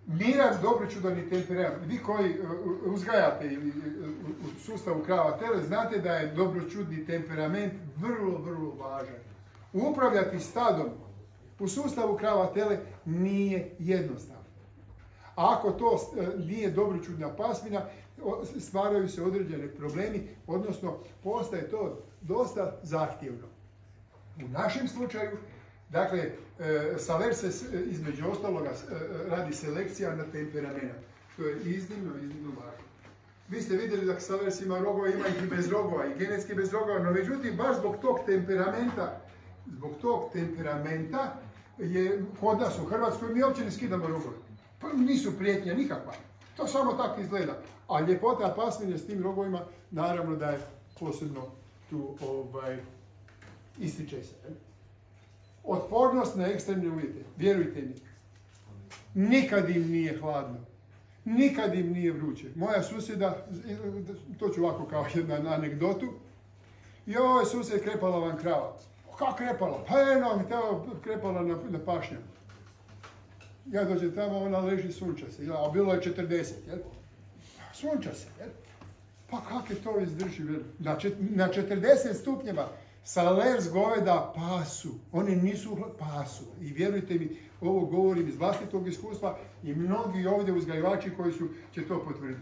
miran, dobročudani temperament. Vi koji uzgajate ili u sustavu krava tele, znate da je dobročudni temperament vrlo, vrlo važan. Upravljati stadom u sustavu krava tele nije jednostavno. A ako to nije dobročudna pasmina, stvaraju se određeni problemi, odnosno postaje to dosta zahtjevno. U našem slučaju, dakle, Saler se između ostaloga radi selekcija na temperament. To je iznimno, iznimno važno. Vi ste vidjeli da Saler ima rogova, ima ih i bez rogova, i genetski bez rogova, no međutim, baš zbog tog temperamenta je kod nas u Hrvatskoj mi uopće ne skidamo rogove. Pa nisu prijetnja nikakva. To samo tako izgleda. A ljepota pasmine s tim rogovima, naravno da je posebno tu ističe se. Otpornost na ekstremne uvjete. Vjerujte mi, nikad im nije hladno. Nikad im nije vruće. Moja susjeda, to ću ovako kao jednu anegdotu, joj, susjed, krepala vam krava. Kako krepala? Pa eno, krepala na pašnjaku. Ja dođem tamo, ona leži, sunča se. A bilo je 40, jel? Sunča se, jel? Pa kak je to izdrži, jel? Na 40 stupnjeva Salers goveda pasu. Oni nisu pasu. I vjerujte mi, ovo govorim iz vlastitog iskustva i mnogi ovdje uzgajivači koji će to potvrditi.